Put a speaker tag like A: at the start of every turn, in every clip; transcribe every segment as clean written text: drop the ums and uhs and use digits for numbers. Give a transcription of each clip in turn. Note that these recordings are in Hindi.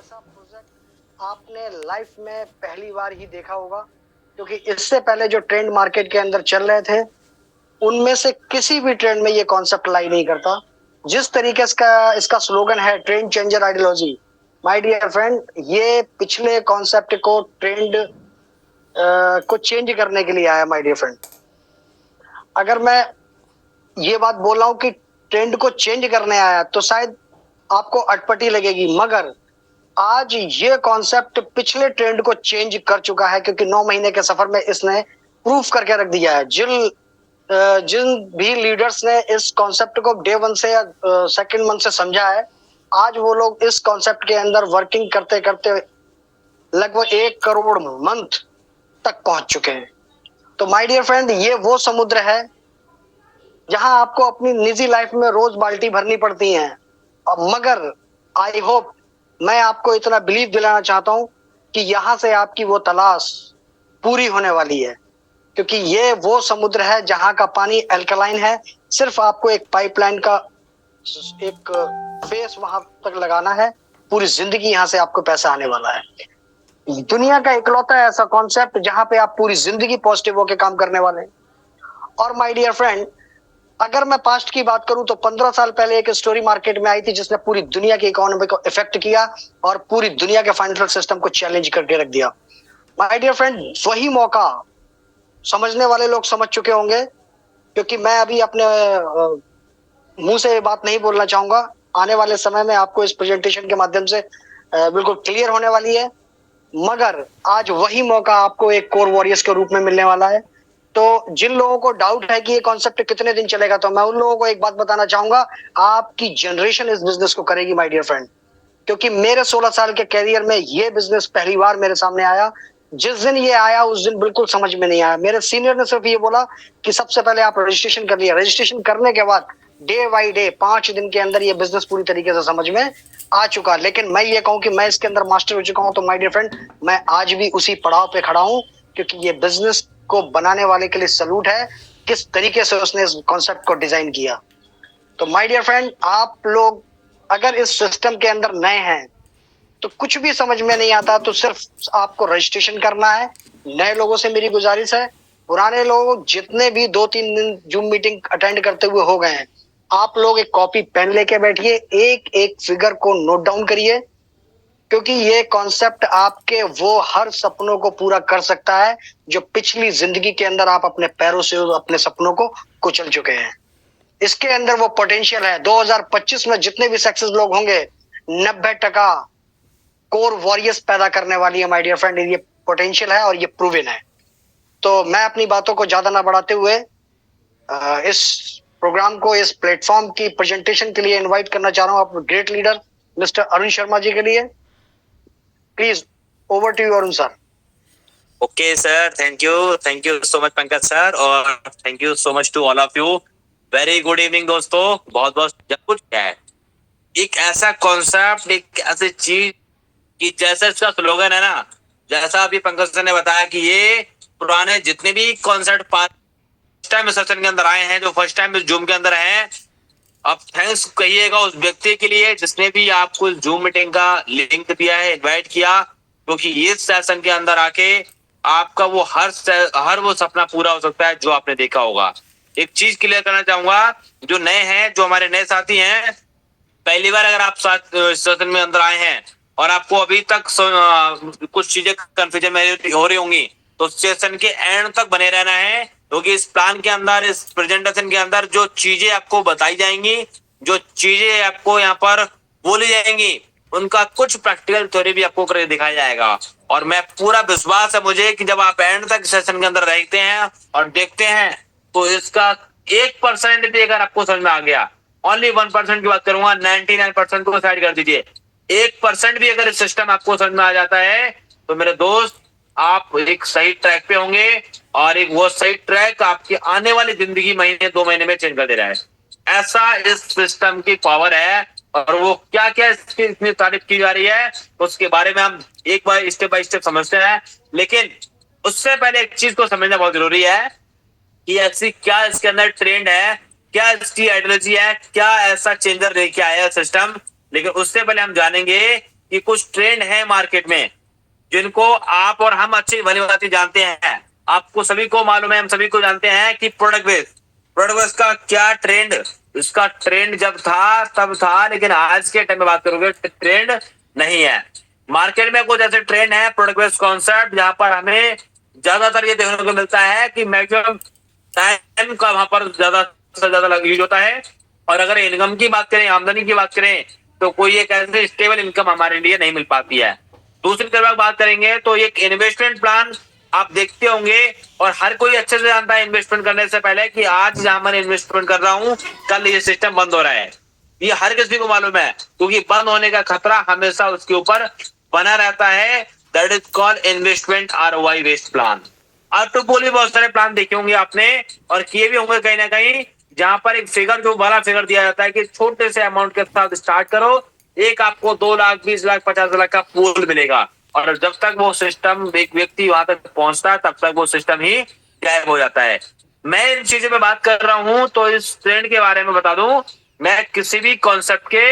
A: ऐसा प्रोजेक्ट आपने लाइफ में पहली बार ही देखा होगा, क्योंकि इससे पहले जो ट्रेंड मार्केट के अंदर चल रहे थे उनमें से किसी भी ट्रेंड में ये कॉन्सेप्ट लाई नहीं करता। जिस तरीके से इसका स्लोगन है trend changer ideology, my dear friend, ये पिछले कॉन्सेप्ट को ट्रेंड को चेंज करने के लिए आया माय डियर फ्रेंड। अगर मैं ये बात बोल रहा हूं कि ट्रेंड को चेंज करने आया तो शायद आपको अटपटी लगेगी, मगर आज ये कॉन्सेप्ट पिछले ट्रेंड को चेंज कर चुका है, क्योंकि 9 महीने के सफर में इसने प्रूफ करके रख दिया है। जिन भी लीडर्स ने इस कॉन्सेप्ट को डे 1 से या सेकंड मंथ से समझा है, आज वो लोग इस कॉन्सेप्ट के अंदर वर्किंग करते करते लगभग 1 करोड़ मंथ तक पहुंच चुके हैं। तो माय डियर फ्रेंड, ये वो समुद्र है जहां आपको अपनी निजी लाइफ में रोज बाल्टी भरनी पड़ती है, मगर आई होप, मैं आपको इतना बिलीव दिलाना चाहता हूं कि यहां से आपकी वो तलाश पूरी होने वाली है, क्योंकि ये वो समुद्र है जहां का पानी अल्कलाइन है। सिर्फ आपको एक पाइपलाइन का एक फेस वहां तक लगाना है, पूरी जिंदगी यहां से आपको पैसा आने वाला है। दुनिया का इकलौता ऐसा कॉन्सेप्ट जहां पे आप पूरी जिंदगी पॉजिटिव होकर काम करने वाले हैं। और माय डियर फ्रेंड, अगर मैं पास्ट की बात करूं तो 15 साल पहले एक स्टोरी मार्केट में आई थी जिसने पूरी दुनिया की इकोनॉमी को इफेक्ट किया और पूरी दुनिया के फाइनेंशियल सिस्टम को चैलेंज करके रख दिया। माय डियर फ्रेंड, वही मौका समझने वाले लोग समझ चुके होंगे, क्योंकि मैं अभी अपने मुंह से ये बात नहीं बोलना चाहूंगा। आने वाले समय में आपको इस प्रेजेंटेशन के माध्यम से बिल्कुल क्लियर होने वाली है, मगर आज वही मौका आपको एक कोर वॉरियर्स के रूप में मिलने वाला है। तो जिन लोगों को डाउट है कि ये कॉन्सेप्ट कितने दिन चलेगा, तो मैं उन लोगों को एक बात बताना चाहूंगा, आपकी जनरेशन इस बिजनेस को करेगी माय डियर फ्रेंड, क्योंकि मेरे 16 साल के कैरियर में ये बिजनेस पहली बार मेरे सामने आया। जिस दिन ये आया उस दिन बिल्कुल समझ में नहीं आया। मेरे सीनियर ने सिर्फ ये बोला कि सबसे पहले आप रजिस्ट्रेशन कर लिया। रजिस्ट्रेशन करने के बाद डे बाई डे 5 दिन के अंदर ये बिजनेस पूरी तरीके से समझ में आ चुका। लेकिन मैं ये कहूं कि मैं इसके अंदर मास्टर हो चुका हूं, तो माय डियर फ्रेंड, मैं आज भी उसी पड़ाव पे खड़ा हूं, क्योंकि ये बिजनेस को बनाने वाले के लिए सलूट है, किस तरीके से उसने इस कॉन्सेप्ट को डिजाइन किया। तो माय डियर फ्रेंड, आप लोग अगर इस सिस्टम के अंदर नए हैं तो कुछ भी समझ में नहीं आता, तो सिर्फ आपको रजिस्ट्रेशन करना है। नए लोगों से मेरी गुजारिश है, पुराने लोग जितने भी 2-3 दिन जूम मीटिंग अटेंड करते हुए हो गए हैं, आप लोग एक कॉपी पेन लेके बैठिए, एक एक फिगर को नोट डाउन करिए, क्योंकि ये कॉन्सेप्ट आपके वो हर सपनों को पूरा कर सकता है जो पिछली जिंदगी के अंदर आप अपने पैरों से अपने सपनों को कुचल चुके हैं। इसके अंदर वो पोटेंशियल है। 2025 में जितने भी सक्सेस लोग होंगे, 90% कोर वॉरियर्स पैदा करने वाली है माय डियर फ्रेंड। ये पोटेंशियल है और ये प्रूवन है। तो मैं अपनी बातों को ज्यादा ना बढ़ाते हुए इस प्रोग्राम को, इस प्लेटफॉर्म की प्रेजेंटेशन के लिए इनवाइट करना चाह रहा हूं आप great leader mister Arun Sharma ji के लिए। Please over to you Arun sir.
B: Okay sir, thank you so much Pankaj sir, और thank you so much to all of you. Very good evening दोस्तों। बहुत बहुत जब कुछ क्या है, एक ऐसा कॉन्सेप्ट, एक ऐसी चीज कि जैसे इसका स्लोगन है ना, जैसा अभी पंकज सर ने बताया कि ये पुराने जितने भी कॉन्सेप्ट फर्स्ट टाइम सेशन के अंदर आए हैं, जो फर्स्ट टाइम जूम के अंदर हैं, अब थैंक्स कहिएगा उस व्यक्ति के लिए जिसने भी आपको जूम मीटिंग का लिंक दिया है, इनवाइट किया, क्योंकि इस सेशन के अंदर आके आपका वो हर वो सपना पूरा हो सकता है जो आपने देखा होगा। एक चीज क्लियर करना चाहूंगा, जो नए हैं, जो हमारे नए साथी हैं, पहली बार अगर आप सेशन में अंदर आए हैं और आपको अभी तक कुछ चीजें कंफ्यूजन में हो रही होंगी, तो सेशन के एंड तक बने रहना है, क्योंकि इस प्लान के अंदर, इस प्रेजेंटेशन के अंदर जो चीजें आपको बताई जाएंगी, जो चीजें आपको यहाँ पर बोली जाएंगी, उनका कुछ प्रैक्टिकल थ्योरी भी आपको करके दिखाया जाएगा। और मैं पूरा विश्वास है मुझे कि जब आप एंड तक सेशन के अंदर रहते हैं और देखते हैं, तो इसका 1% भी अगर आपको समझ में आ गया, ओनली 1% की बात करूंगा, 99% को साइड कर दीजिए, 1% भी अगर सिस्टम आपको समझ में आ जाता है, तो मेरे दोस्त आप एक सही ट्रैक पे होंगे, और एक वो सही ट्रैक आपकी आने वाली जिंदगी महीने 2 महीने में चेंज कर दे रहा है। ऐसा इस सिस्टम की पावर है, और वो क्या क्या इसकी इतनी तारीफ की जा रही है, उसके बारे में हम एक बार स्टेप बाय स्टेप समझते हैं। लेकिन उससे पहले एक चीज को समझना बहुत जरूरी है कि ऐसी क्या इसके अंदर ट्रेंड है, क्या इसकी आइडियोलॉजी है, क्या ऐसा चेंजर लेके आया सिस्टम। लेकिन उससे पहले हम जानेंगे कि कुछ ट्रेंड है मार्केट में जिनको आप और हम अच्छी भली भांति जानते हैं। आपको सभी को मालूम है, हम सभी को जानते हैं कि प्रोडक्ट बेस का क्या ट्रेंड, इसका ट्रेंड जब था तब था, लेकिन आज के टाइम में बात करोगे ट्रेंड नहीं है। मार्केट में कुछ ऐसे ट्रेंड है प्रोडक्ट बेस्ड कॉन्सेप्ट जहां पर हमें ज्यादातर ये देखने को मिलता है कि मैक्सिमम टाइम का वहां पर ज्यादा से ज्यादा यूज होता है। और अगर इनकम की बात करें, आमदनी की बात करें, तो कोई एक ऐसी स्टेबल इनकम हमारे लिए नहीं मिल पाती है। दूसरी तरफ बात करेंगे तो एक इन्वेस्टमेंट प्लान आप देखते होंगे और हर कोई अच्छे से जानता है इन्वेस्टमेंट करने से पहले कि आज जहां मैं इन्वेस्टमेंट कर रहा हूं कल ये सिस्टम बंद हो रहा है। ये हर किसी को मालूम है, क्योंकि बंद होने का खतरा हमेशा उसके ऊपर बना रहता है। That is called investment ROI based plan. और तो बोली बहुत सारे प्लान देखे होंगे आपने और किए भी होंगे कहीं ना कहीं, जहां पर एक फिगर, जो बड़ा फिगर दिया जाता है कि छोटे से अमाउंट के साथ स्टार्ट करो, एक आपको 2 लाख 20 लाख 50 लाख का पूल मिलेगा। और जब तक वो सिस्टम, एक व्यक्ति वहां तक पहुंचता है, तब तक वो सिस्टम ही गायब हो जाता है। मैं इन चीजों पे बात कर रहा हूं तो इस ट्रेंड के बारे में बता दूं, मैं किसी भी कॉन्सेप्ट के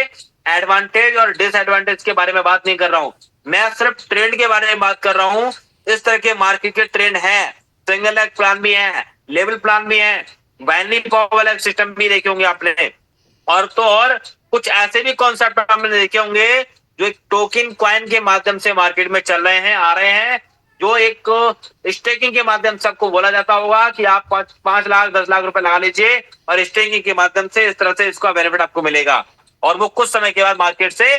B: एडवांटेज और डिसएडवांटेज के बारे में बात नहीं कर रहा हूं, मैं सिर्फ ट्रेंड के बारे में बात कर रहा हूं। इस तरह के मार्केट के ट्रेंड है, सिंगल लेग प्लान भी है, लेवल प्लान भी है, बाइनरी पावर लेग सिस्टम भी देखे होंगे आपने। और तो और कुछ ऐसे भी कॉन्सेप्ट आपने देखे होंगे जो एक टोकन कॉइन के माध्यम से मार्केट में चल रहे हैं, आ रहे हैं, जो एक स्टेकिंग के माध्यम से आपको बोला जाता होगा कि आप 5 लाख 10 लाख रुपए लगा लीजिए और स्टेकिंग के माध्यम से इस तरह से इसका बेनिफिट आपको मिलेगा, और वो कुछ समय के बाद मार्केट से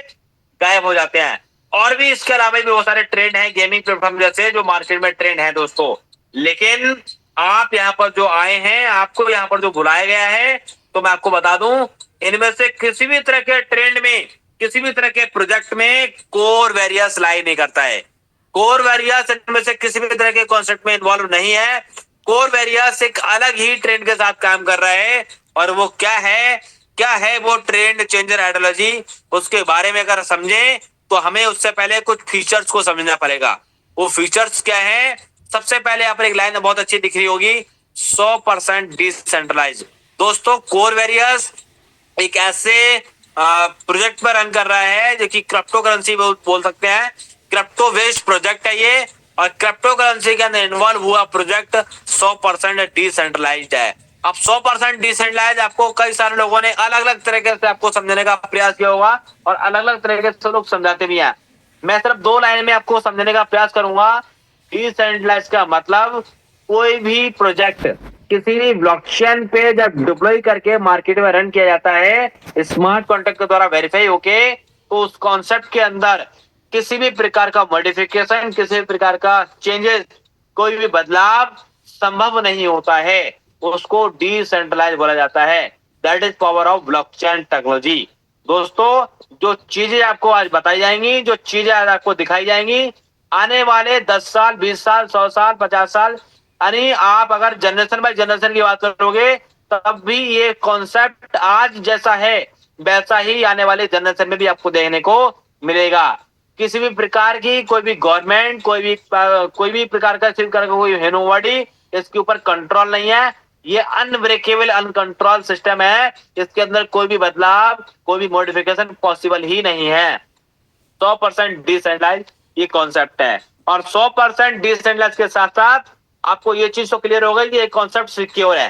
B: गायब हो जाते हैं। और भी इसके अलावा भी बहुत सारे ट्रेंड हैं गेमिंग प्लेटफॉर्म जैसे, जो मार्केट में ट्रेंड है दोस्तों। लेकिन आप यहाँ पर जो आए हैं, आपको यहाँ पर जो बुलाया गया है, तो मैं आपको बता दूं, इनमें से किसी भी तरह के ट्रेंड में, किसी भी तरह के प्रोजेक्ट में कोर वेरियस लाई नहीं करता है। कोर वेरियस इनमें से किसी भी तरह के कॉन्सेप्ट में इन्वॉल्व नहीं है। कोर वेरियस एक अलग ही ट्रेंड के साथ काम कर रहा है, और वो क्या है वो ट्रेंड चेंजर आइडियोलॉजी, उसके बारे में अगर समझें तो हमें उससे पहले कुछ फीचर्स को समझना पड़ेगा। वो फीचर्स क्या है? सबसे पहले यहाँ पर एक लाइन बहुत अच्छी दिख रही होगी, 100% डिसेंट्रलाइज। दोस्तों, कोर वेरियस एक ऐसे प्रोजेक्ट पर रन कर रहा है जो कि क्रिप्टो करेंसी बोल सकते हैं, क्रिप्टो बेस्ड प्रोजेक्ट है ये, और क्रिप्टो करेंसी के अंदर इन्वॉल्व हुआ प्रोजेक्ट 100% डिसेंट्रलाइज्ड है। अब 100% डिसेंट्रलाइज आपको कई सारे लोगों ने अलग अलग तरीके से आपको समझने का प्रयास किया होगा, और अलग अलग तरीके से लोग समझाते भी हैं। मैं सिर्फ 2 लाइन में आपको समझने का प्रयास करूंगा। डिसेंट्रलाइज का मतलब कोई भी प्रोजेक्ट किसी भी ब्लॉकचेन पे जब डिप्लॉय करके मार्केट में रन किया जाता है स्मार्ट कॉन्ट्रैक्ट के द्वारा वेरीफाई होके, तो उस कॉन्सेप्ट के अंदर किसी भी प्रकार का मॉडिफिकेशन, किसी भी प्रकार का चेंजेस, कोई भी बदलाव संभव नहीं होता है, उसको डिसेंट्रलाइज बोला जाता है। That is power of blockchain technology. दोस्तों, जो चीजें आपको आज बताई जाएंगी, जो चीजें आज आपको दिखाई जाएंगी, आने वाले 10 साल 20 साल 100 साल 50 साल, यानी आप अगर जनरेशन बाय जनरेशन की बात करोगे, तब भी ये कॉन्सेप्ट आज जैसा है वैसा ही आने वाले जनरेशन में भी आपको देखने को मिलेगा। किसी भी प्रकार की कोई भी गवर्नमेंट, कोई भी प्रकार का कोई ह्यूमन इसके ऊपर कंट्रोल नहीं है। ये अनब्रेकेबल अनकंट्रोल सिस्टम है, इसके अंदर कोई भी बदलाव, कोई भी मॉडिफिकेशन पॉसिबल ही नहीं है। 100% डिसेंट्रलाइज ये कॉन्सेप्ट है, और 100% डिसेंट्रलाइज के साथ साथ आपको ये चीज तो क्लियर हो गई कि ये कॉन्सेप्ट सिक्योर है,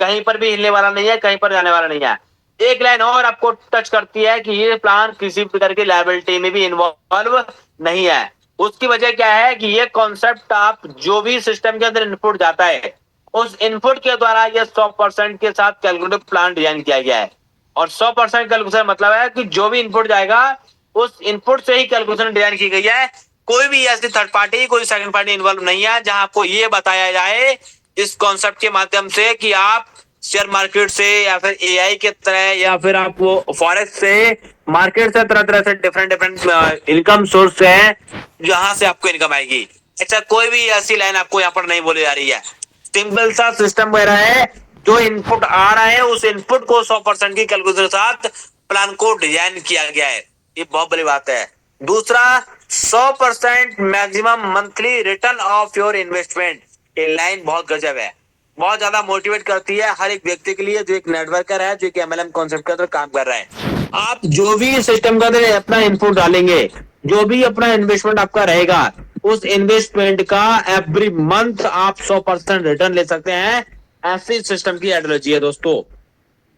B: कहीं पर भी हिलने वाला नहीं है, कहीं पर जाने वाला नहीं है। एक लाइन और आपको टच करती है कि ये प्लान किसी प्रकार की लायबिलिटी में भी इन्वॉल्व नहीं है। उसकी वजह क्या है कि ये कॉन्सेप्ट आप जो भी सिस्टम के अंदर इनपुट जाता है, उस इनपुट के द्वारा ये 100% के साथ कैलकुलेटिव प्लान डिजाइन किया गया है। और 100% कैलकुलेशन मतलब है कि जो भी इनपुट जाएगा उस इनपुट से ही कैलकुलेशन डिजाइन की गई है। कोई भी ऐसी थर्ड पार्टी, कोई सेकंड पार्टी इन्वॉल्व नहीं है जहां आपको ये बताया जाए इस कॉन्सेप्ट के माध्यम से कि आप शेयर मार्केट से या फिर एआई के तरह या फिर आप वो फॉरेक्स से, मार्केट से तरह तरह से डिफरेंट इनकम सोर्स है जहां से आपको इनकम आएगी। अच्छा, कोई भी ऐसी लाइन आपको यहाँ पर नहीं बोली जा रही है। सिंपल सा सिस्टम वगैरह है, जो इनपुट आ रहा है उस इनपुट को 100% की कैलकुलेशन के साथ प्लान को डिजाइन किया गया है। ये बहुत बड़ी बात है। दूसरा, 100% maximum monthly return of your investment. ये लाइन बहुत गजब है, बहुत ज्यादा मोटिवेट करती है हर एक व्यक्ति के लिए जो एक नेटवर्कर है, जो एक एमएलएम कॉन्सेप्ट के अंदर काम कर रहा है। आप जो भी सिस्टम के अंदर अपना इनपुट डालेंगे जो भी अपना इन्वेस्टमेंट आपका रहेगा, उस इन्वेस्टमेंट का एवरी मंथ आप 100% रिटर्न ले सकते हैं। ऐसी सिस्टम की आइडियोलॉजी है दोस्तों।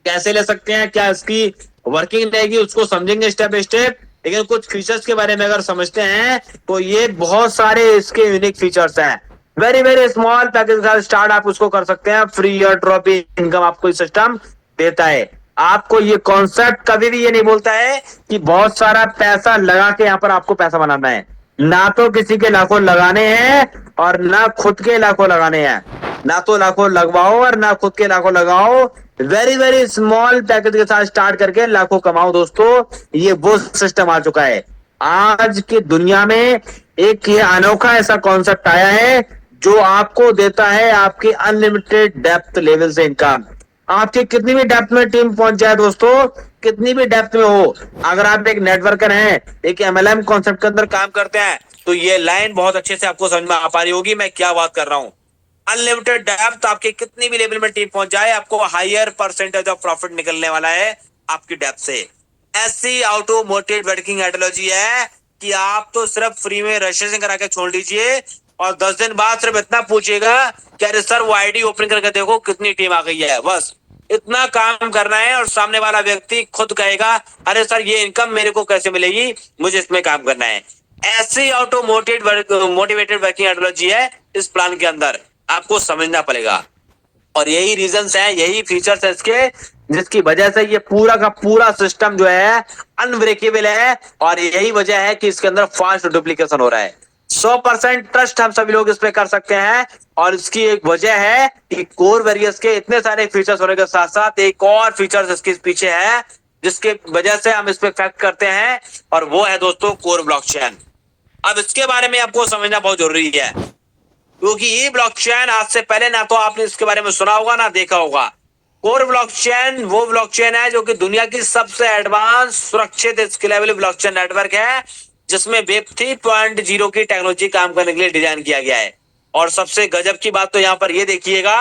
B: कैसे ले सकते हैं, क्या इसकी वर्किंग रहेगी, उसको समझेंगे स्टेप बाय स्टेप। लेकिन कुछ फीचर्स के बारे में अगर समझते हैं तो ये बहुत सारे इसके यूनिक फीचर्स हैं। वेरी वेरी स्मॉल पैकेज का स्टार्ट आप उसको कर सकते हैं। फ्री ईयर ड्रॉप इनकम आपको सिस्टम देता है। आपको ये कॉन्सेप्ट कभी भी ये नहीं बोलता है कि बहुत सारा पैसा लगा के यहाँ पर आपको पैसा बनाना है। ना तो किसी के लाखों लगाने हैं और ना खुद के लाखों लगाने हैं। ना तो लाखों लगवाओ और ना खुद के लाखों लगाओ। वेरी वेरी स्मॉल पैकेज के साथ स्टार्ट करके लाखों कमाओ दोस्तों। ये वो सिस्टम आ चुका है। आज की दुनिया में एक ये अनोखा ऐसा कॉन्सेप्ट आया है जो आपको देता है आपकी अनलिमिटेड डेप्थ लेवल से इनकम। आपकी कितनी भी डेप्थ में टीम पहुंच जाए दोस्तों, कितनी भी डेप्थ में हो, अगर आप एक नेटवर्कर हैं, एक एमएलएम कॉन्सेप्ट के अंदर काम करते हैं, तो ये लाइन बहुत अच्छे से आपको समझ में आ पा रही होगी मैं क्या बात कर रहा हूं। अनलिमिटेड डेप्थ, आपके कितनी भी लेवल में टीम पहुंच जाए, आपको हायर परसेंटेज ऑफ प्रॉफिट निकलने वाला है आपकी डेप्थ से। ऐसी ऑटोमोटिव वर्किंग आइडियोलॉजी है कि आप तो सिर्फ फ्री में रजिस्ट्रेशन करा के छोड़ दीजिए और 10 दिन बाद सिर्फ इतना पूछिएगा कि अरे सर वो आईडी ओपन करके देखो कितनी टीम आ गई है। बस इतना काम करना है और सामने वाला व्यक्ति खुद कहेगा अरे सर ये इनकम मेरे को कैसे मिलेगी, मुझे इसमें काम करना है। ऐसी मोटिवेटेड वर्किंग आइडियोलॉजी है इस प्लान के अंदर, आपको समझना पड़ेगा। और यही रीजंस हैं, यही फीचर्स है इसके, जिसकी वजह से ये पूरा का पूरा सिस्टम जो है अनब्रेकेबल है। और यही वजह है कि इसके अंदर फास्ट डुप्लीकेशन हो रहा है। 100% ट्रस्ट हम सभी लोग इस पे कर सकते हैं। और इसकी एक वजह है कि कोर वेरियस के इतने सारे फीचर्स होने के साथ साथ एक और फीचर्स इसके पीछे है जिसके वजह से हम इस पे फैक्ट करते हैं, और वो है दोस्तों कोर ब्लॉकचेन। अब इसके बारे में आपको समझना बहुत जरूरी है, क्योंकि ये ब्लॉकचेन आज से पहले ना तो आपने इसके बारे में सुना होगा ना देखा होगा। कोर ब्लॉकचेन वो ब्लॉकचेन है जो कि दुनिया की सबसे एडवांस सुरक्षित स्केलेबल ब्लॉकचेन नेटवर्क है, जिसमें वेब 3.0 की टेक्नोलॉजी काम करने के लिए डिजाइन किया गया है। और सबसे गजब की बात तो यहाँ पर ये देखिएगा,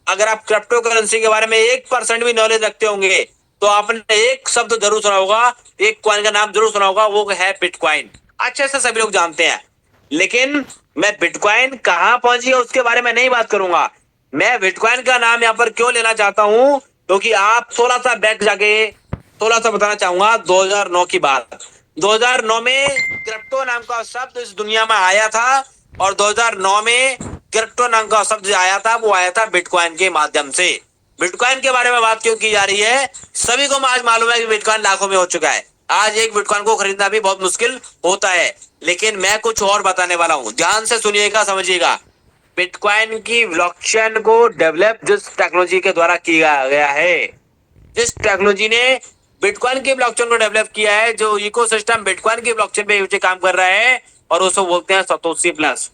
B: अगर आप क्रिप्टो करेंसी के बारे में 1% भी नॉलेज रखते होंगे तो आपने एक शब्द जरूर सुना होगा, एक कॉइन का नाम जरूर सुना होगा, वो है बिटकॉइन। अच्छे से सभी लोग जानते हैं। लेकिन मैं बिटकॉइन कहां पहुंची है उसके बारे में नहीं बात करूंगा। मैं बिटकॉइन का नाम यहां पर क्यों लेना चाहता हूं, क्योंकि आप थोड़ा सा बैक जाके थोड़ा सा बताना चाहूंगा 2009 की बात। 2009 में क्रिप्टो नाम का शब्द इस दुनिया में आया था, और 2009 में क्रिप्टो नाम का शब्द आया था, वो आया था बिटकॉइन के माध्यम से। बिटकॉइन के बारे में बात क्यों की जा रही है, सभी को आज मालूम है कि बिटकॉइन लाखों में हो चुका है। आज एक बिटकॉइन को खरीदना भी बहुत मुश्किल होता है। लेकिन मैं कुछ और बताने वाला हूं, ध्यान से सुनिएगा, समझिएगा। बिटकॉइन की ब्लॉकचेन को डेवलप जिस टेक्नोलॉजी के द्वारा किया गया है, जिस टेक्नोलॉजी ने बिटकॉइन की ब्लॉकचेन को डेवलप किया है, जो इकोसिस्टम बिटकॉइन की ब्लॉकचेन पे काम कर रहा है, और उसको बोलते हैं सतोशी प्लस।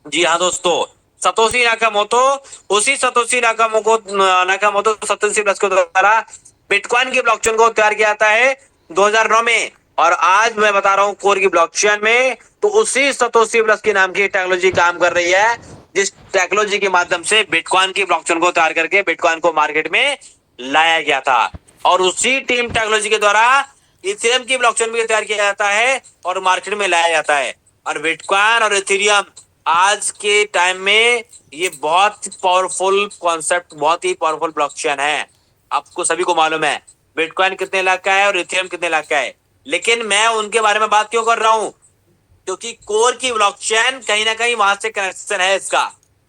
B: जी हाँ दोस्तों, सतोशी नाकामोतो, उसी सतोशी नाकामोतो सतोशी प्लस के द्वारा बिटकॉइन की ब्लॉकचेन को तैयार किया जाता है 2009 में। और आज मैं बता रहा हूं कोर की ब्लॉकचेन में तो उसी सतोशी प्लस की नाम की टेक्नोलॉजी काम कर रही है, जिस टेक्नोलॉजी के माध्यम से बिटकॉइन की ब्लॉकचेन को तैयार करके बिटकॉइन को मार्केट में लाया गया था। और उसी टीम टेक्नोलॉजी के द्वारा इथेरियम की ब्लॉकचेन भी तैयार किया जाता है और मार्केट में लाया जाता है। और बिटकॉइन और इथेरियम आज के टाइम में ये बहुत पावरफुल कॉन्सेप्ट, बहुत ही पावरफुल ब्लॉकचेन है। आपको सभी को मालूम है बिटकॉइन कितने लाख का है और इथेरियम कितने लाख का है। लेकिन मैं उनके बारे में बात क्यों कर रहा हूं, क्योंकि कोर की ब्लॉकचेन कहीं ना कहीं वहां से कनेक्शन है इसका।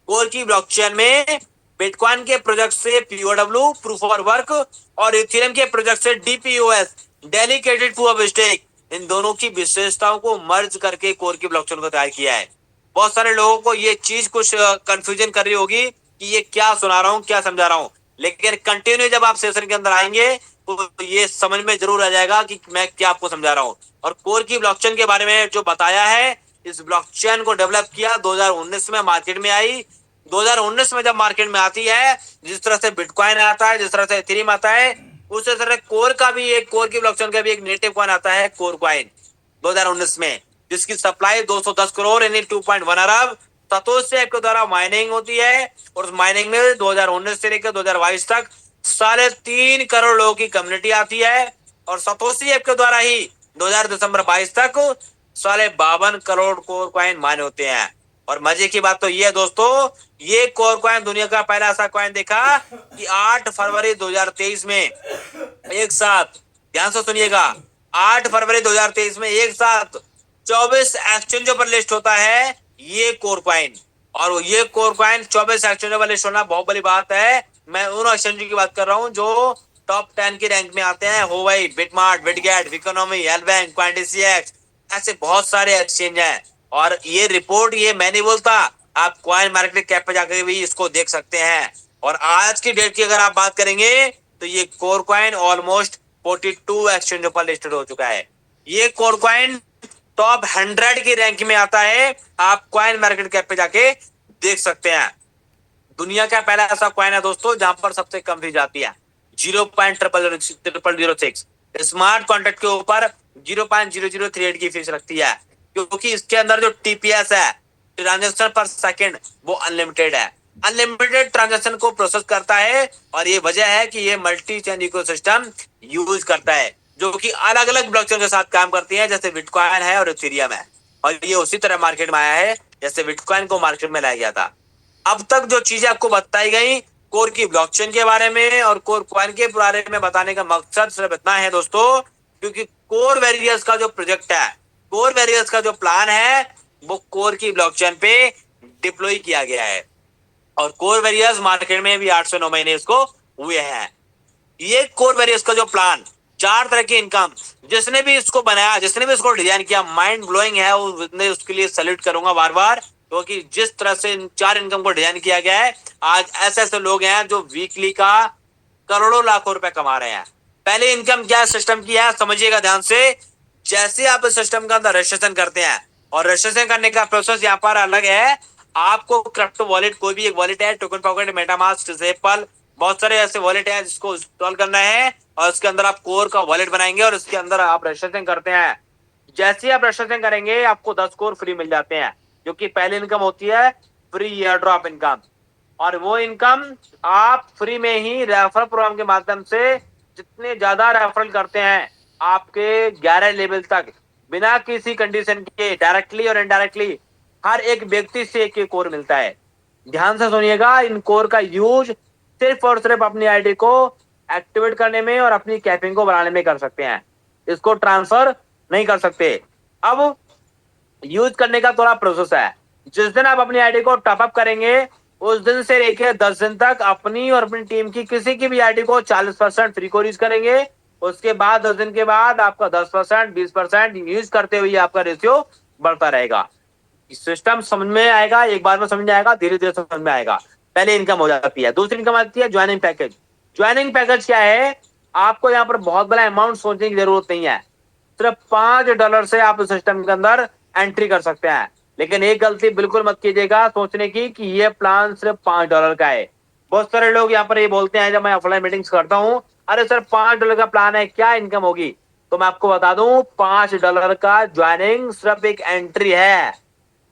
B: कोर की ब्लॉकचेन में बिटकॉइन के प्रोजेक्ट से पीओडब्ल्यू प्रूफ ऑफ वर्क और इथेरियम के प्रोजेक्ट से DPOs dedicated proof of stake, इन दोनों की विशेषताओं को मर्ज करके कोर की ब्लॉकचेन को तैयार किया है। बहुत सारे लोगों को ये चीज कुछ कंफ्यूजन कर रही होगी कि ये क्या सुना रहा हूं, क्या समझा रहा हूं। लेकिन कंटिन्यू जब आप सेशन के अंदर आएंगे तो ये समझ में जरूर आ जाएगा कि मैं क्या आपको समझा रहा हूं। और कोर की ब्लॉकचेन के बारे में जो बताया है, इस ब्लॉकचेन को डेवलप किया 2019 में, मार्केट में आई। 2019 में जब मार्केट में आती है, जिस तरह से बिटकॉइन आता है, जिस तरह से इथेरियम आता है, उसी तरह कोर की ब्लॉकचेन का भी एक नेटिव कॉइन आता है, कोर कॉइन 2019 में, जिसकी सप्लाई 210 करोड़ यानी 2.1 अरब सतोशी ऐप के द्वारा माइनिंग होती है। और उस माइनिंग में 2019 से लेकर 2022 तक 3.5 करोड़ लोगों की कम्युनिटी आती है। और सतोशी ऐप के द्वारा ही 2022 तक साले 52 करोड़ कोर कॉइन माइन होते हैं। और मजे की बात तो ये है दोस्तों, ये कोर कॉइन दुनिया का पहला ऐसा कॉइन देखा कि 8 फरवरी 2023 में एक साथ, ध्यान से सुनिएगा, 8 फरवरी 2023 में एक साथ 24 एक्सचेंजों पर लिस्ट होता है ये कोर कॉइन। और ये कोर कॉइन 24 एक्सचेंजों पर लिस्ट होना बहुत बड़ी बात है। मैं उन एक्सचेंजों की बात कर रहा हूं जो टॉप 10 की रैंक में आते हैं। हुआई, बिटमार्ट, बिटगेट, बिकोनॉमी, एलबैंक, कॉइनडीसीएक्स, ऐसे बहुत सारे एक्सचेंज हैं। और ये रिपोर्ट ये मैं नहीं बोलता, आप कॉइन मार्केट कैप पे जाकर भी इसको देख सकते हैं। और आज की डेट की अगर आप बात करेंगे तो ये कोर कॉइन ऑलमोस्ट 42 एक्सचेंजों पर लिस्टेड हो चुका है। ये कोर कॉइन टॉप 100 की रैंक में आता है, आप कॉइन मार्केट कैप पे जाके देख सकते हैं। दुनिया का पहला ऐसा कॉइन है दोस्तों जहां पर सबसे कम फीस जाती है, 0.0006। स्मार्ट कॉन्ट्रैक्ट के ऊपर 0.0038 की फीस रखती है, क्योंकि इसके अंदर जो टीपीएस है, ट्रांजेक्शन पर सेकंड, वो अनलिमिटेड है। अनलिमिटेड ट्रांजेक्शन को प्रोसेस करता है और ये वजह है कि ये मल्टी चेन इकोसिस्टम यूज करता है, जो कि अलग अलग ब्लॉकचेन के साथ काम करती है, जैसे बिटकॉइन है और इथेरियम है। और ये उसी तरह मार्केट में आया है जैसे बिटकॉइन को मार्केट में लाया गया था। अब तक जो चीजें आपको बताई गई कोर की ब्लॉकचेन के बारे में और कोर कॉइन के बारे में बताने का मकसद सिर्फ इतना है दोस्तों, क्योंकि कोर वेरियस का जो प्रोजेक्ट है, कोर वेरियस का जो प्लान है, वो कोर की ब्लॉकचेन पे डिप्लॉय किया गया है। और कोर वेरियस मार्केट में भी 8 से 9 महीने इसको हुए हैं। ये कोर वेरियस का जो प्लान, 4 तरह की इनकम, जिसने भी इसको बनाया, जिसने भी इसको डिजाइन किया, माइंड ब्लोइंग है, उसके लिए सैल्यूट करूंगा बार बार, क्योंकि जिस तरह से इन 4 इनकम को डिजाइन किया गया है, आज ऐसे ऐसे लोग हैं जो वीकली का करोड़ों लाखों रुपए कमा रहे हैं। पहले इनकम क्या सिस्टम की है समझिएगा ध्यान से। जैसे आप इस सिस्टम के अंदर रजिस्ट्रेशन करते हैं, और रजिस्ट्रेशन करने का प्रोसेस यहाँ पर अलग है। आपको क्रिप्टो वॉलेट, कोई भी एक वॉलेट है, टोकन पॉकेट, मेटामास्क, रिपल, बहुत सारे ऐसे वॉलेट हैं जिसको इंस्टॉल करना है, और उसके अंदर आप कोर का वॉलेट बनाएंगे और उसके अंदर आप रजिस्ट्रेशन करते हैं। जैसे ही आप रजिस्ट्रेशन करेंगे आपको 10 कोर फ्री मिल जाते हैं, जो कि पहली इनकम होती है फ्री एयर ड्रॉप इनकम। और वो इनकम आप फ्री में ही रेफरल प्रोग्राम के माध्यम से जितने ज्यादा रेफरल करते हैं आपके 11 लेवल तक, बिना किसी कंडीशन के, डायरेक्टली और इनडायरेक्टली हर एक व्यक्ति से एक कोर मिलता है। ध्यान से सुनिएगा, इन कोर का यूज सिर्फ और सिर्फ अपनी आईडी को एक्टिवेट करने में और अपनी कैपिंग को बढ़ाने में कर सकते हैं, इसको ट्रांसफर नहीं कर सकते। अब यूज करने का थोड़ा प्रोसेस है। जिस दिन आप अपनी आईडी को टॉपअप करेंगे, उस दिन से लेकर 10 दिन तक अपनी और अपनी टीम की किसी की भी आईडी को 40% फ्री को यूज करेंगे। उसके बाद 10 दिन के बाद आपका 10%, 20% यूज करते हुए आपका रेशियो बढ़ता रहेगा। सिस्टम समझ में आएगा, एक बार में समझ में आएगा, धीरे धीरे समझ में आएगा। पहले इनकम हो जाती है। दूसरी इनकम आती है ज्वाइनिंग पैकेज। ज्वाइनिंग पैकेज क्या है? आपको यहाँ पर बहुत बड़ा अमाउंट सोचने की जरूरत नहीं है, सिर्फ $5 से आप सिस्टम के अंदर एंट्री कर सकते हैं। लेकिन एक गलती बिल्कुल मत कीजिएगा सोचने की कि ये प्लान सिर्फ $5 का है। बहुत सारे लोग यहाँ पर ये बोलते हैं जब मैं ऑफलाइन मीटिंग्स करता हूँ, अरे सर $5 का प्लान है, क्या इनकम होगी? तो मैं आपको बता दूं, $5 का ज्वाइनिंग सिर्फ एक एंट्री है।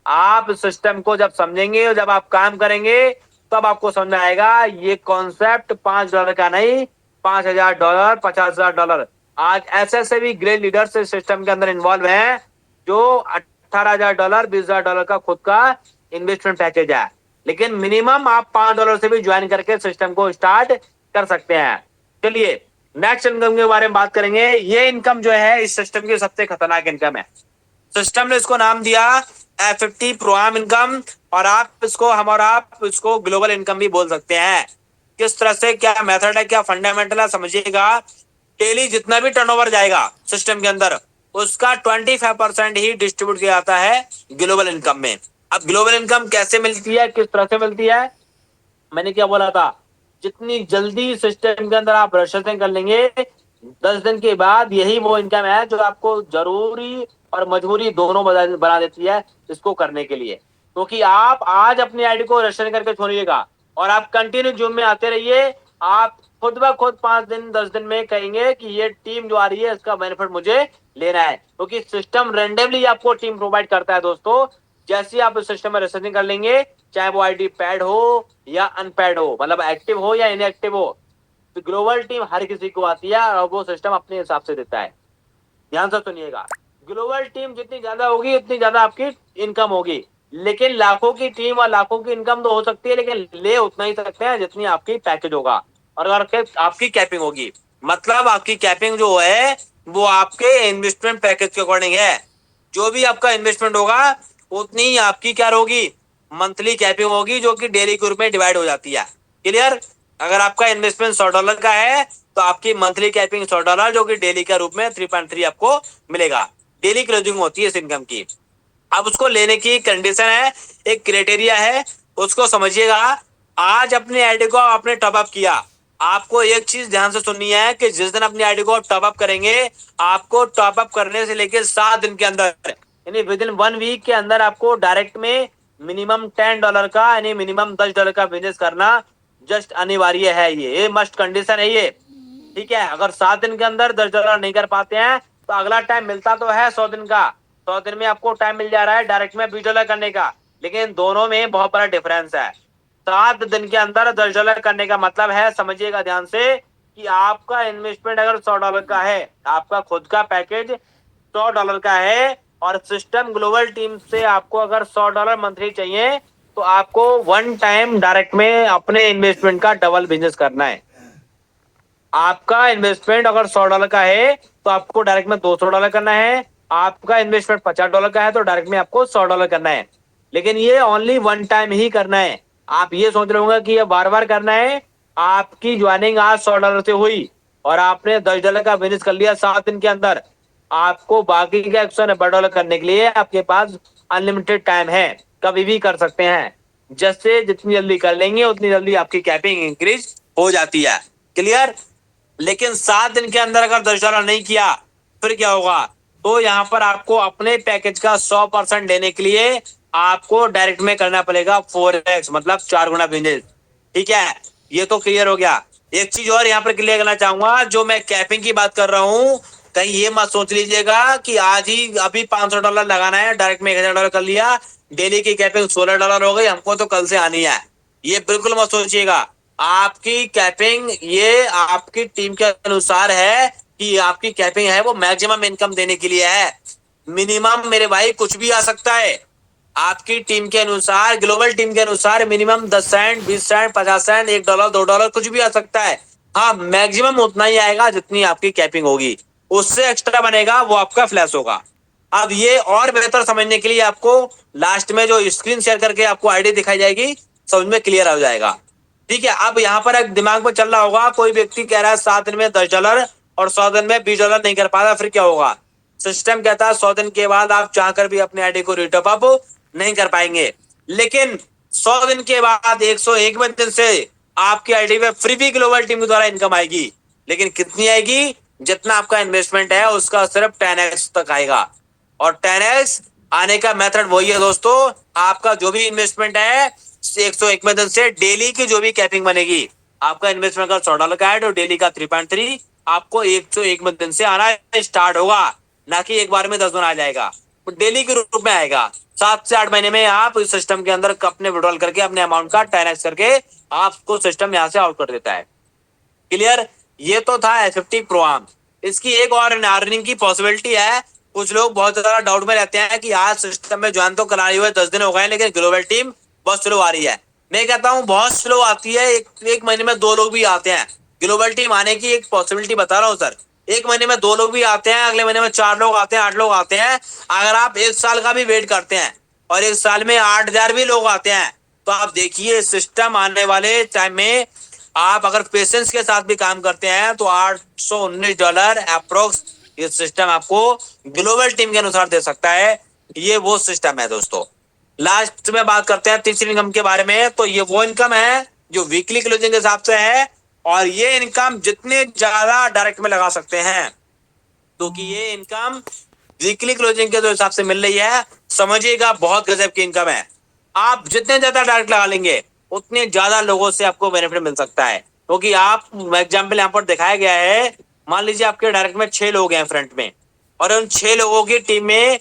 B: आप सिस्टम को जब समझेंगे और जब आप काम करेंगे तब आपको समझ में आएगा ये कॉन्सेप्ट $5 का नहीं, $5,000, $50,000। आज ऐसे ऐसे भी ग्रेट लीडर्स सिस्टम के अंदर इन्वॉल्व हैं जो $18,000, $20,000 का खुद का इन्वेस्टमेंट पैकेज है। लेकिन मिनिमम आप $5 से भी ज्वाइन करके सिस्टम को स्टार्ट कर सकते हैं। चलिए नेक्स्ट इनकम के बारे में बात करेंगे। ये इनकम जो है इस सिस्टम की सबसे खतरनाक इनकम है। सिस्टम ने इसको नाम दिया F50 प्रोआम इनकम, और आप इसको ग्लोबल इनकम भी बोल सकते हैं। किस तरह से, क्या मेथड है, क्या फंडामेंटल है, समझिएगा। डेली जितना भी टर्नओवर जाएगा सिस्टम के अंदर, उसका 25% ही डिस्ट्रीब्यूट किया जाता है ग्लोबल इनकम में। अब ग्लोबल इनकम कैसे मिलती है, किस तरह से मिलती है? मैंने क्या बोला था, जितनी जल्दी सिस्टम के अंदर आप रजिस्ट्रेशन कर लेंगे, 10 दिन के बाद यही वो इनकम है जो आपको जरूरी और मजबूरी दोनों बना देती है इसको करने के लिए। क्योंकि तो आप आज अपनी आईडी को रजिस्टर करके छोड़िएगा और आप कंटिन्यू जूम में आते रहिए, आप खुद ब खुद 5 दिन 10 दिन में कहेंगे कि ये टीम जो आ रही है इसका बेनिफिट मुझे लेना है, क्योंकि सिस्टम रेंडमली आपको टीम प्रोवाइड करता है दोस्तों। जैसे ही आप इस सिस्टम में रजिस्ट्रेशन कर लेंगे, चाहे वो आईडी पैड हो या अनपैड हो, मतलब एक्टिव हो या इनएक्टिव हो, तो ग्लोबल टीम हर किसी को आती है और वो सिस्टम अपने हिसाब से देता है। ध्यान से सुनिएगा, ग्लोबल टीम जितनी ज्यादा होगी उतनी ज्यादा आपकी इनकम होगी, लेकिन लाखों की टीम और लाखों की इनकम तो हो सकती है, लेकिन ले उतना ही सकते हैं जितनी आपकी पैकेज होगा और अगर आपकी कैपिंग होगी। मतलब आपकी कैपिंग जो है वो आपके इन्वेस्टमेंट पैकेज के अकॉर्डिंग है। जो भी आपका इन्वेस्टमेंट होगा उतनी ही आपकी क्या होगी, मंथली कैपिंग होगी, जो कि डेली के रूप में डिवाइड हो जाती है। क्लियर? अगर आपका इन्वेस्टमेंट $100 का है तो आपकी मंथली कैपिंग $100, जो कि डेली का रूप में 3.3 आपको मिलेगा। डेली क्लोजिंग होती है इस इनकम की। अब उसको लेने की कंडीशन है, एक क्राइटेरिया है, उसको समझिएगा। आज अपनी आईडी को आपने टॉपअप किया, आपको एक चीज ध्यान से सुननी है कि जिस दिन अपनी आईडी को टॉपअप करेंगे, आपको टॉपअप करने से लेकर 7 दिन के अंदर, यानी विद इन 1 वीक के अंदर आपको डायरेक्ट में मिनिमम $10 का, यानी मिनिमम $10 का बिजनेस करना जस्ट अनिवार्य है। ये मस्ट कंडीशन है ये। ठीक है? अगर 7 दिन के अंदर $10 नहीं कर पाते हैं तो अगला टाइम मिलता तो है 100 दिन का, 100 दिन में आपको टाइम मिल जा रहा है डायरेक्ट में $20 करने का, लेकिन दोनों में बहुत बड़ा डिफरेंस है। 7 दिन के अंदर $10 करने का मतलब है, समझिएगा ध्यान से, कि आपका इन्वेस्टमेंट अगर $100 का है, आपका खुद का पैकेज $100 का है, और सिस्टम ग्लोबल टीम से आपको अगर $100 मंथली चाहिए, तो आपको 1 टाइम डायरेक्ट में अपने इन्वेस्टमेंट का डबल बिजनेस करना है। आपका इन्वेस्टमेंट अगर $100 का है तो आपको डायरेक्ट में $200 करना है। आपका इन्वेस्टमेंट $50 का है तो डायरेक्ट में आपको $100 करना है। लेकिन ये ओनली 1 टाइम ही करना है। आप ये सोच रहे होंगे कि ये बार बार करना है। आपकी ज्वाइनिंग आज $100 से हुई और आपने $10 का बिजनेस कर लिया 7 दिन के अंदर, आपको बाकी का $190 करने के लिए आपके पास अनलिमिटेड टाइम है, कभी भी कर सकते हैं। जैसे जितनी जल्दी कर लेंगे उतनी जल्दी आपकी कैपिंग इंक्रीज हो जाती है। क्लियर? लेकिन 7 दिन के अंदर अगर $10 नहीं किया फिर क्या होगा? तो यहाँ पर आपको अपने पैकेज का 100% लेने के लिए आपको डायरेक्ट में करना पड़ेगा 4x, मतलब 4 गुना बिजनेस। ठीक है? ये तो क्लियर हो गया। एक चीज और यहाँ पर क्लियर करना चाहूंगा, जो मैं कैपिंग की बात कर रहा हूँ, कहीं ये मत सोच लीजिएगा कि आज ही अभी $500 लगाना है, डायरेक्ट में $1000 कर लिया, डेली की कैपिंग $16 हो गई, हमको तो कल से आनी है। ये बिल्कुल मत सोचिएगा। आपकी कैपिंग ये आपकी टीम के अनुसार है कि आपकी कैपिंग है वो मैक्सिमम इनकम देने के लिए है। मिनिमम मेरे भाई कुछ भी आ सकता है। आपकी टीम के अनुसार, ग्लोबल टीम के अनुसार मिनिमम 10 सेंट, 20 सेंट, 50 सेंट, $1, $2 कुछ भी आ सकता है। हाँ, मैक्सिमम उतना ही आएगा जितनी आपकी कैपिंग होगी। उससे एक्स्ट्रा बनेगा वो आपका फ्लैश होगा। अब ये और बेहतर समझने के लिए आपको लास्ट में जो स्क्रीन शेयर करके आपको आईडी दिखाई जाएगी, समझ में क्लियर हो जाएगा। ठीक है? अब यहाँ पर एक दिमाग में चल रहा होगा, कोई व्यक्ति कह रहा है 7 दिन में $10 और 100 दिन में $20 नहीं कर पाता, फिर क्या होगा? सिस्टम कहता है 100 दिन के बाद आप चाहकर भी अपने आईडी को रिटॉप अप नहीं कर पाएंगे, लेकिन 100 दिन के बाद 101वें दिन से आपकी आईडी में फ्री भी ग्लोबल टीम के द्वारा इनकम आएगी। लेकिन कितनी आएगी? जितना आपका इन्वेस्टमेंट है उसका सिर्फ 10x तक आएगा। और 10x आने का मेथड वही है दोस्तों, आपका जो भी इन्वेस्टमेंट है 101वें दिन से डेली की जो भी कैपिंग बनेगी, आपका इन्वेस्टमेंट अगर $100 का है तो डेली का 3.3 आपको 101वें दिन से आना स्टार्ट होगा, ना कि एक बार में 10 गुना आ जाएगा। तो डेली के रूप में आएगा। 7 से 8 महीने में आप इस सिस्टम के अंदर अपने विड्रॉल करके अपने अमाउंट का 10x करके आपको सिस्टम यहाँ से आउट कर देता है। क्लियर? ये तो था F50 प्रो आर्म। इसकी एक और अर्निंग की पॉसिबिलिटी है। कुछ लोग बहुत ज्यादा डाउट में रहते हैं कि आज सिस्टम में ज्वाइन तो कराए हुए 10 दिन हो गए, लेकिन ग्लोबल टीम बहुत स्लो आ रही है। मैं कहता हूँ बहुत स्लो आती है। एक महीने में 2 लोग भी आते हैं। ग्लोबल टीम आने की एक पॉसिबिलिटी बता रहा हूँ सर। एक महीने में 2 लोग भी आते हैं, अगले महीने में 4 लोग आते हैं, 8 लोग आते हैं। अगर आप 1 साल का भी वेट करते हैं और 1 साल में 8,000 भी लोग आते हैं, तो आप देखिए सिस्टम आने वाले टाइम में आप अगर पेशेंस के साथ भी काम करते हैं तो $819 अप्रोक्स ये सिस्टम आपको ग्लोबल टीम के अनुसार दे सकता है। ये वो सिस्टम है दोस्तों। लास्ट में बात करते हैं तीसरी इनकम के बारे में। तो ये वो इनकम है जो वीकली क्लोजिंग के हिसाब से है, और ये इनकम जितने ज्यादा डायरेक्ट में लगा सकते हैं, क्योंकि ये इनकम वीकली क्लोजिंग के जो हिसाब से मिल रही है, समझिएगा बहुत गजब की इनकम है। आप जितने ज्यादा डायरेक्ट लगा लेंगे उतने ज्यादा लोगों से आपको बेनिफिट मिल सकता है। क्योंकि आप एग्जाम्पल यहाँ पर दिखाया गया है, मान लीजिए आपके डायरेक्ट में 6 लोग हैं फ्रंट में, और उन 6 लोगों की टीम में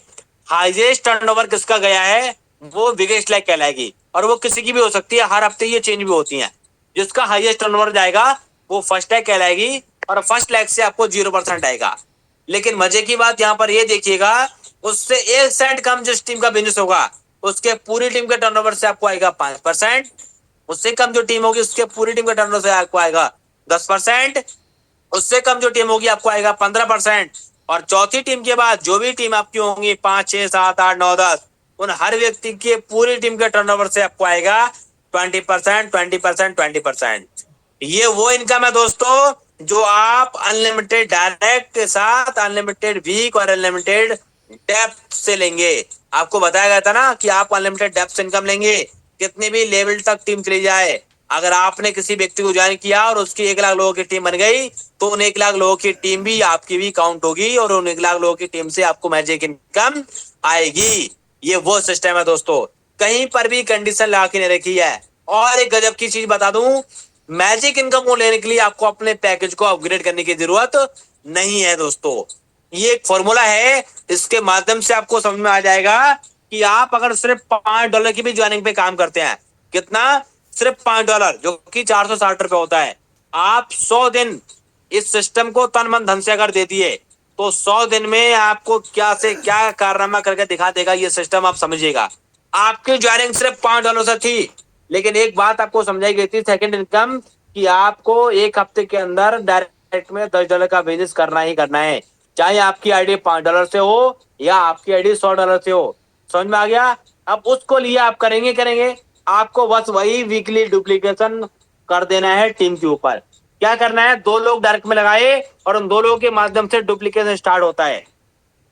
B: हाईएस्ट टर्नओवर किसका गया है वो बिगेस्ट लैग कहलाएगी। और वो किसी की भी हो सकती है, हर हफ्ते ये चेंज भी होती है। जिसका हाईएस्ट टर्नओवर जाएगा वो फर्स्ट लैग कहलाएगी, और फर्स्ट लैग से आपको 0% आएगा। लेकिन मजे की बात यहाँ पर ये देखिएगा उससे 1 सेंट कम जिस टीम का बिजनेस होगा उसके पूरी टीम के टर्नओवर से आपको आएगा 5%। उससे कम जो टीम होगी उसके पूरी टीम के टर्नओवर से आपको आएगा 10%। उससे कम जो टीम होगी आपको आएगा 15%। और चौथी टीम के बाद जो भी टीम आपकी होंगी 5, 6, 7, 8, 9, 10, उन हर व्यक्ति के पूरी टीम के टर्नओवर से आपको आएगा 20%, 20%, 20%। ये वो इनकम है दोस्तों जो आप अनलिमिटेड डायरेक्ट के साथ अनलिमिटेड वीक और अनलिमिटेड डेप्थ से लेंगे। आपको बताया गया था ना कि आप अनलिमिटेड डेप्थ से इनकम लेंगे, कितने भी लेवल तक टीम चली जाए। अगर आपने किसी व्यक्ति को ज्वाइन किया और उसकी 1 लाख लोगों की टीम बन गई तो उन 1 लाख लोगों की टीम भी आपकी भी काउंट होगी और उन 1 लाख लोगों की टीम से आपको मैजिक इनकम आएगी। ये वो सिस्टम है दोस्तों, कहीं पर भी कंडीशन लगा के नहीं रखी है। और एक गजब की चीज बता दूं, मैजिक इनकम को लेने के लिए आपको अपने पैकेज को अपग्रेड करने की जरूरत नहीं है दोस्तों। ये एक फॉर्मूला है, इसके माध्यम से आपको समझ में आ जाएगा कि आप अगर सिर्फ $5 की भी ज्वाइनिंग पे काम करते हैं, कितना, सिर्फ $5 जो कि 460 रुपए होता है, आप 100 दिन इस सिस्टम को तन मन धन से अगर दे दिए तो 100 दिन में आपको क्या से क्या कारनामा करके दिखा देगा ये सिस्टम, आप समझिएगा। आपकी ज्वाइनिंग सिर्फ $5 से थी, लेकिन एक बात आपको समझाई गई थी सेकंड इनकम, कि आपको 1 हफ्ते के अंदर डायरेक्ट में $10 का बिजनेस करना ही करना है, चाहे आपकी आईडी $5 से हो या आपकी आईडी $100 से हो। समझ में आ गया? अब उसको लिए आप करेंगे करेंगे आपको बस वही वीकली डुप्लीकेशन कर देना है टीम के ऊपर। क्या करना है, 2 लोग डायरेक्ट में लगाए और उन 2 लोगों के माध्यम से डुप्लीकेशन स्टार्ट होता है।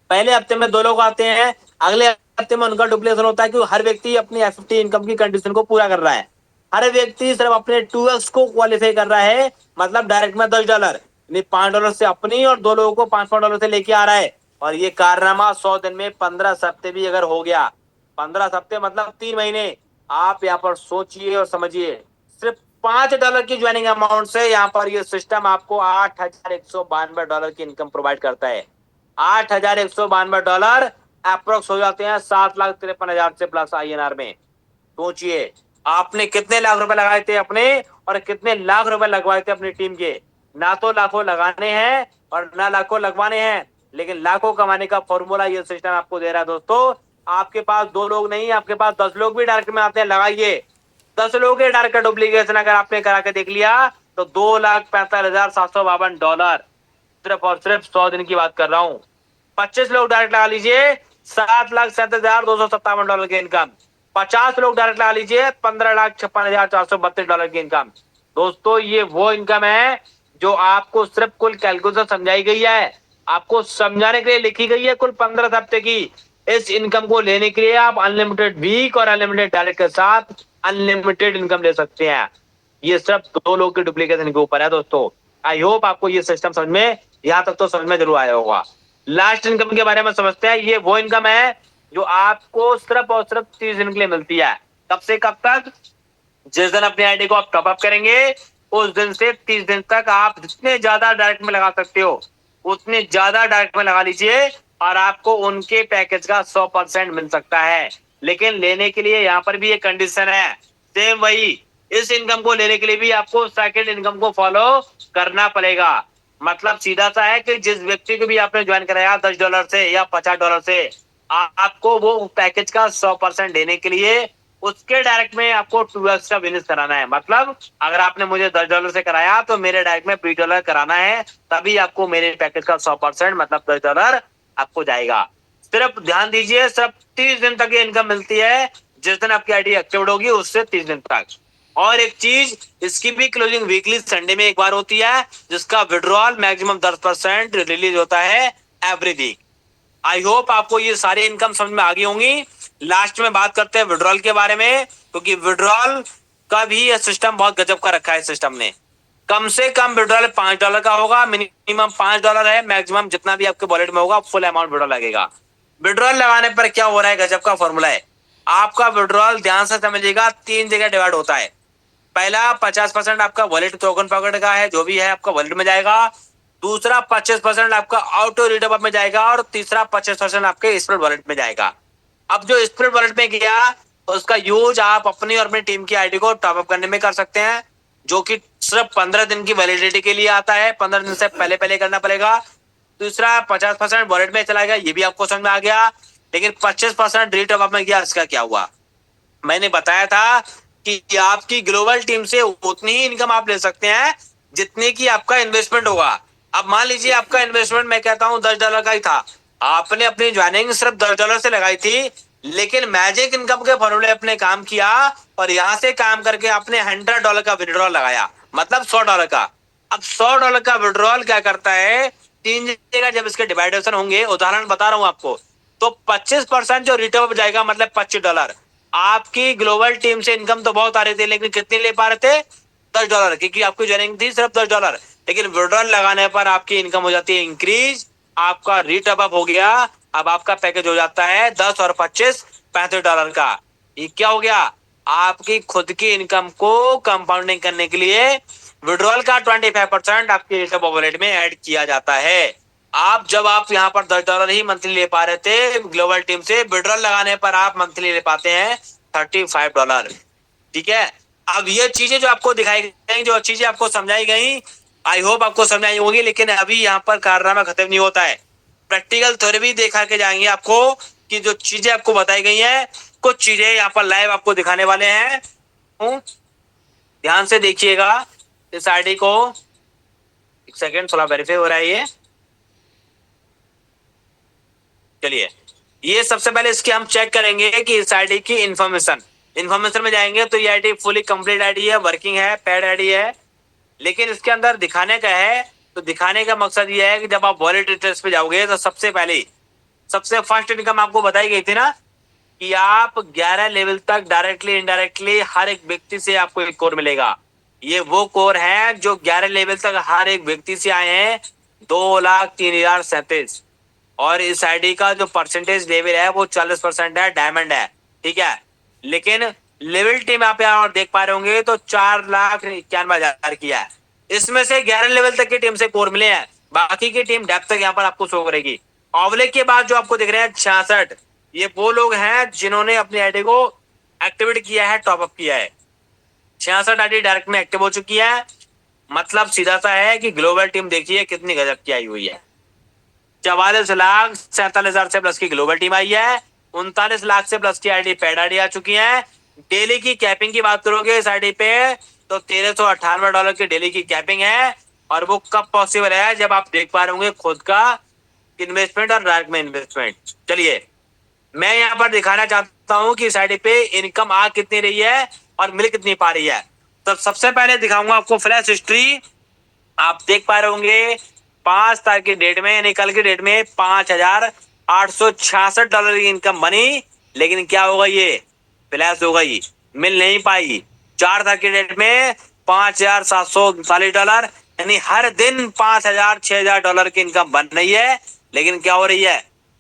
B: पहले हफ्ते में 2 लोग आते हैं, अगले हफ्ते में उनका डुप्लीकेशन होता है कि हर व्यक्ति अपनी एफडी इनकम की कंडीशन को पूरा कर रहा है। हर व्यक्ति सिर्फ अपने 2x को क्वालिफाई कर रहा है, मतलब डायरेक्ट में $10 यानी $5 से अपनी और 2 लोगों को $5 से लेके आ रहा है। और ये कारनामा 100 दिन में 15 हफ्ते भी अगर हो गया, 15 हफ्ते मतलब 3 महीने, आप यहाँ पर सोचिए और समझिए, सिर्फ $5 की ज्वाइनिंग अमाउंट से यहाँ पर ये सिस्टम आपको $8,192 की इनकम प्रोवाइड करता है। $8,192 अप्रोक्स हो जाते हैं 7,53,000 से प्लस INR में। सोचिए आपने कितने लाख रुपए लगाए थे अपने और कितने लाख रुपए लगवाए थे अपनी टीम के। ना तो लाखों लगाने हैं और ना लाखों लगवाने हैं, लेकिन लाखों कमाने का फॉर्मूला ये सिस्टम आपको दे रहा है दोस्तों। आपके पास 2 लोग नहीं, आपके पास 10 लोग भी डायरेक्ट में आते हैं, लगाइए 10 लोगों के डायरेक्ट डुप्लीकेशन अगर आपने करा के देख लिया तो $2,45,752 सिर्फ और सिर्फ 100 दिन की बात कर रहा हूँ। 25 लोग डायरेक्ट लगा लीजिए, $7,37,257 की इनकम। 50 लोग डायरेक्ट लगा लीजिए, $15,56,432 की इनकम। दोस्तों ये वो इनकम है जो आपको सिर्फ कुल कैलकुलेशन समझाई गई है, आपको समझाने के लिए लिखी गई है कुल 15 हफ्ते की। इस इनकम को लेने के लिए आप अनलिमिटेड वीक और अनलिमिटेड डायरेक्ट के साथ अनलिमिटेड इनकम ले सकते हैं। ये सिर्फ 2 लोग के डुप्लीकेशन के ऊपर है दोस्तों। आई होप आपको ये सिस्टम समझ में, यहाँ तक तो समझ में जरूर आया होगा। लास्ट इनकम के बारे में समझते हैं। ये वो इनकम है जो आपको सिर्फ और सिर्फ 30 दिन के लिए मिलती है। कब से कब तक? जिस दिन अपनी आईडी को आप टॉपअप करेंगे उस दिन से 30 दिन तक आप जितने ज्यादा डायरेक्ट में लगा सकते हो उतने ज्यादा डायरेक्ट में लगा लीजिए और आपको उनके पैकेज का 100% मिल सकता है। लेकिन लेने के लिए यहाँ पर भी एक कंडीशन है, सेम वही, इस इनकम को लेने के लिए भी आपको सेकंड इनकम को फॉलो करना पड़ेगा। मतलब सीधा सा है कि जिस व्यक्ति को भी आपने ज्वाइन कराया $10 से या $50 से, आपको वो पैकेज का 100% देने के लिए उसके डायरेक्ट में आपको 2x का बिजनेस कराना है। मतलब अगर आपने मुझे $10 से कराया तो मेरे डायरेक्ट में $20 कराना है, तभी आपको मेरे पैकेज का 100% मतलब $10 आपको जाएगा। सिर्फ ध्यान दीजिए, सिर्फ 30 दिन तक ये इनकम मिलती है, जिस दिन आपकी आईडी एक्टिवेट होगी उससे 30 दिन तक। और एक चीज, इसकी भी क्लोजिंग वीकली संडे में एक बार होती है, जिसका विड्रॉल मैक्सिमम 10% रिलीज होता है एवरी वीक। आई होप आपको ये सारी इनकम समझ में आ गई होंगी। लास्ट में बात करते हैं विड्रॉल के बारे में, क्योंकि विड्रॉल का भी ये सिस्टम बहुत गजब का रखा है सिस्टम ने। कम से कम विड्रॉल $5 का होगा, मिनिमम $5 है, मैक्सिमम जितना भी आपके वॉलेट में होगा फुल अमाउंट विड्रॉल लगेगा। विड्रॉल लगाने पर क्या हो रहा है, गजब का फॉर्मूला है। आपका विड्रॉल ध्यान से समझिएगा 3 जगह डिवाइड होता है। पहला 50% आपका वॉलेट टोकन पॉकेट का है, जो भी है आपका वॉलेट में जाएगा। दूसरा 25% आपका ऑटो रिटर्न में जाएगा और तीसरा 25% आपके स्प्रेड वॉलेट में जाएगा। अब जो स्प्रेड वॉलेट में गया उसका यूज आप अपनी और अपनी टीम की आईडी को टॉपअप करने में कर सकते हैं, जो कि सिर्फ 15 दिन की वैलिडिटी के लिए आता है। 15 दिन से पहले पहले करना पड़ेगा। दूसरा 50% वॉलेट में चला गया, ये भी आपको समझ में आ गया। लेकिन 25% रीटॉप अप में गया, इसका क्या हुआ? मैंने बताया था कि आपकी ग्लोबल टीम से उतनी ही इनकम आप ले सकते हैं जितने की आपका इन्वेस्टमेंट होगा। अब मान लीजिए आपका इन्वेस्टमेंट मैं कहता हूं $10 का ही था, आपने अपनी ज्वाइनिंग सिर्फ $10 से लगाई थी, लेकिन मैजिक इनकम के फॉर्मूले अपने काम किया और यहां से काम करके आपने $100 का विड्रॉल लगाया, मतलब $100 का। अब $100 का विड्रॉल क्या करता है, 3 जगह जब इसके डिवाइडेशन होंगे, उदाहरण बता रहा हूं आपको, तो 25% जो रिटर्न जाएगा मतलब $25। आपकी ग्लोबल टीम से इनकम तो बहुत आ रही थी, लेकिन कितनी ले पा रहे थे? $10, क्योंकि आपकी ज्वाइनिंग थी सिर्फ $10। लेकिन विड्रॉल लगाने पर आपकी इनकम हो जाती है इंक्रीज, आपका रीटअप अप हो गया। अब आपका पैकेज हो जाता है 10 और 25 $35 का। ये क्या हो गया? आपकी खुद की इनकम को कंपाउंडिंग करने के लिए विड्रॉल का 25% आपके रिटअप वॉलेट में ऐड किया जाता है। आप यहाँ पर $10 ही मंथली ले पा रहे थे ग्लोबल टीम से, विड्रॉल लगाने पर आप मंथली ले पाते हैं $35। ठीक है। अब ये चीजें जो आपको दिखाई गई, जो चीजें आपको समझाई गई, आई होप आपको समझाई होगी। लेकिन अभी यहाँ पर कारनामा खत्म नहीं होता है, प्रैक्टिकल थ्योरी भी देखा के जाएंगे आपको कि जो चीजें आपको बताई गई हैं, कुछ चीजें यहाँ पर लाइव आपको दिखाने वाले हैं। ध्यान से देखिएगा इस आईडी को। एक सेकेंड, थोड़ा वेरीफाई हो रहा है ये। चलिए, ये सबसे पहले इसके हम चेक करेंगे कि इस आईडी की इंफॉर्मेशन में जाएंगे तो ये आईडी फुली कंप्लीट आईडी है, वर्किंग है, पेड आईडी है। लेकिन इसके अंदर दिखाने का है, तो दिखाने का मकसद ये है कि जब आप वॉलेट डिटेल्स पे जाओगे तो सबसे फर्स्ट इनकम आपको बताई गई थी ना कि आप 11 लेवल तक डायरेक्टली इनडायरेक्टली हर एक व्यक्ति से आपको एक कोर मिलेगा। ये वो कोर है जो 11 लेवल तक हर एक व्यक्ति से आए हैं, 2,03,037। और इस आईडी का जो परसेंटेज लेवल है वो 40% है, डायमंड है। ठीक है। लेकिन लेवल टीम आप यहाँ देख पा रहे होंगे तो 4,91,000 की है। इसमें से 11 लेवल तक की टीम से कोर मिले हैं, बाकी की टीम डेप्थ तक यहाँ पर आपको शो करेगी। ओवले के बाद जो आपको दिख रहे हैं 66, ये वो लोग हैं जिन्होंने अपनी आईडी को एक्टिवेट किया है, टॉपअप किया है। 66 आईडी डायरेक्ट में एक्टिव हो चुकी है। मतलब सीधा सा है कि ग्लोबल टीम देखिए कितनी गजब की आई हुई है। 44,47,000 से प्लस की ग्लोबल टीम आई है, 39 लाख से प्लस की आईडी पेड आईडी आ चुकी है। डेली की कैपिंग की बात करोगे इस आईडी पे तो $1,398 की डेली की कैपिंग है। और वो कब पॉसिबल है? जब आप देख पा रहे होंगे खुद का इन्वेस्टमेंट और डायरेक्ट में इन्वेस्टमेंट। चलिए, मैं यहाँ पर दिखाना चाहता हूँ कि इस आईडी पे इनकम आ कितनी रही है और मिल कितनी पा रही है। तो सबसे पहले दिखाऊंगा आपको फ्लैश हिस्ट्री। आप देख पा रहे होंगे 5 तारीख की डेट में, यानी कल की डेट में $5,866 की इनकम बनी। लेकिन क्या होगा, ये फ्लैश हो गई, मिल नहीं पाई। 4 तारीख की डेट में $5,739, यानी हर दिन $5,000-6,000 की इनकम बन रही है। लेकिन क्या हो रही है?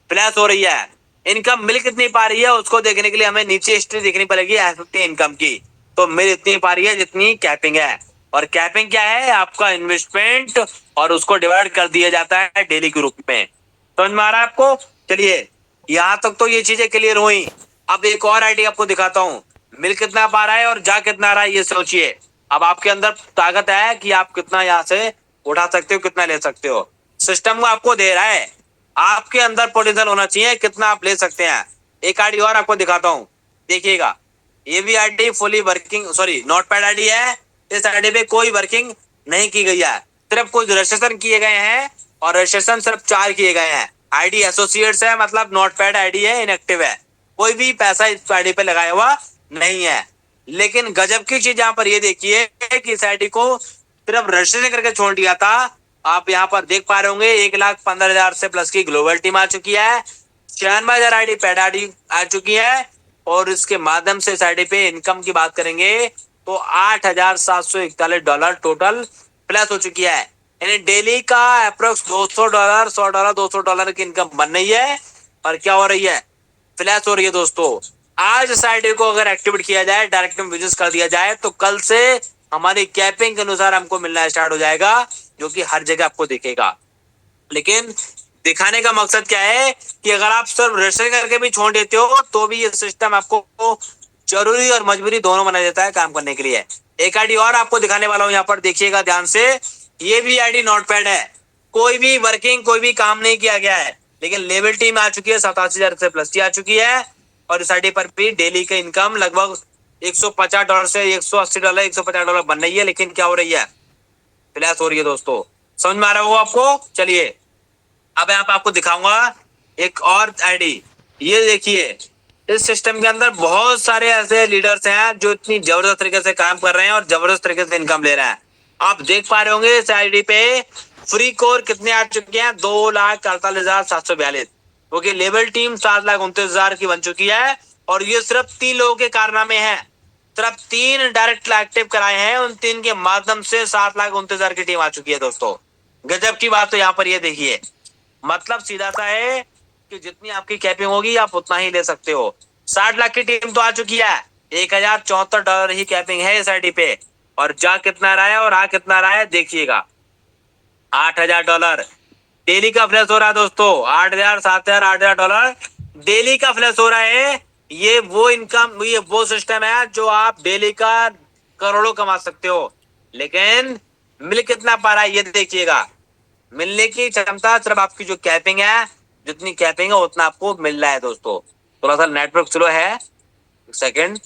B: फ्लैश हो रही है। इनकम मिल कितनी पा रही है उसको देखने के लिए हमें नीचे हिस्ट्री देखनी पड़ेगी एफ50 इनकम की। तो मिल इतनी पा रही है जितनी कैपिंग है। और कैपिंग क्या है? आपका इन्वेस्टमेंट, और उसको डिवाइड कर दिया जाता है डेली के रूप में। समझ में आ रहा है आपको? चलिए, यहां तक तो ये चीजें क्लियर हुई। अब एक और आईडी आपको दिखाता हूँ, मिल कितना पा रहा है और जा कितना रहा है, ये सोचिए। अब आपके अंदर ताकत है कि आप कितना यहाँ से उठा सकते हो, कितना ले सकते हो। सिस्टम आपको दे रहा है, आपके अंदर पोटेंशियल होना चाहिए कितना आप ले सकते हैं। एक आईडी और आपको दिखाता हूँ, देखिएगा। ये भी ID fully working, sorry notepad ID है। इस आईडी पे कोई वर्किंग नहीं की गई है, सिर्फ कुछ रजिस्ट्रेशन किए गए हैं और रजिस्ट्रेशन सिर्फ 4 किए गए हैं। आईडी एसोसिएट्स है, मतलब नोटपैड आईडी है, इनएक्टिव है। कोई भी पैसा इस आईडी पे लगाया हुआ नहीं है। लेकिन गजब की चीज यहाँ पर ये देखिए कि इस आईडी को सिर्फ रजिस्ट्रेशन करके छोड़ दिया था। आप यहाँ पर देख पा रहे होंगे 1,15,000 से प्लस की ग्लोबल टीम आ चुकी है, 96,000 आईडी पेड आईडी आ चुकी है। और इसके माध्यम से इस आईडी पे इनकम की बात करेंगे तो $8,741 टोटल प्लस हो चुकी है। यानी डेली का अप्रोक्स $200, $100, $200 की इनकम बन रही है। और क्या हो रही है? फ्लैश हो रही है दोस्तों। आज इस आईडी को अगर एक्टिवेट किया जाए, डायरेक्ट में बिजनेस कर दिया जाए, तो कल से हमारी कैपिंग के अनुसार हमको मिलना स्टार्ट हो जाएगा, जो कि हर जगह आपको दिखेगा। लेकिन दिखाने का मकसद क्या है कि अगर आप सिर्फ रजिस्टर करके भी छोड़ देते हो तो भी ये सिस्टम आपको जरूरी और मजबूरी दोनों बना देता है काम करने के लिए। एक आईडी और आपको दिखाने वाला हूं, यहाँ पर देखिएगा ध्यान से। ये भी आईडी नोटपैड है, कोई भी वर्किंग कोई भी काम नहीं किया गया है, लेकिन लेबिलिटी में आ चुकी है 87,000 से प्लस की आ चुकी है। और इस आईडी पर भी डेली का इनकम लगभग $150 से $180 $150 बन रही है, लेकिन क्या हो रही है, फ्लैश हो रही है दोस्तों। समझ में आ रहा होगा आपको। चलिए अब यहाँ पे आपको दिखाऊंगा एक और आईडी। ये देखिए, इस सिस्टम के अंदर बहुत सारे ऐसे लीडर्स हैं जो इतनी जबरदस्त तरीके से काम कर रहे हैं और जबरदस्त तरीके से इनकम ले रहे हैं। आप देख पा रहे होंगे इस आईडी पे फ्री कोर कितने आ चुके हैं, 2,48,742, क्योंकि लेवल टीम 7,29,000 की बन चुकी है। और ये सिर्फ 3 लोगों के कारनामे हैं, सिर्फ 3 डायरेक्ट एक्टिव कराए हैं, उन 3 के माध्यम से 7,29,000 की टीम आ चुकी है दोस्तों। गजब की बात। तो यहाँ पर ये देखिए, मतलब सीधा सा है कि जितनी आपकी कैपिंग होगी आप उतना ही ले सकते हो। 60 लाख की टीम तो आ चुकी है, $1,074 ही कैपिंग है इस आईडी पे। और जा कितना रहा है और आ कितना रहा है देखिएगा, $8,000 डेली का फ्लैश हो रहा है दोस्तों। 8,000 7,000 $8,000 डेली का फ्लैश हो रहा है। ये वो इनकम, ये वो सिस्टम है जो आप डेली का करोड़ों कमा सकते हो, लेकिन मिल कितना पा रहा है ये देखिएगा। मिलने की क्षमता सिर्फ आपकी जो कैपिंग है, जितनी कैपिंग है उतना आपको मिल रहा है दोस्तों। थोड़ा सा नेटवर्क स्लो है, एक सेकंड।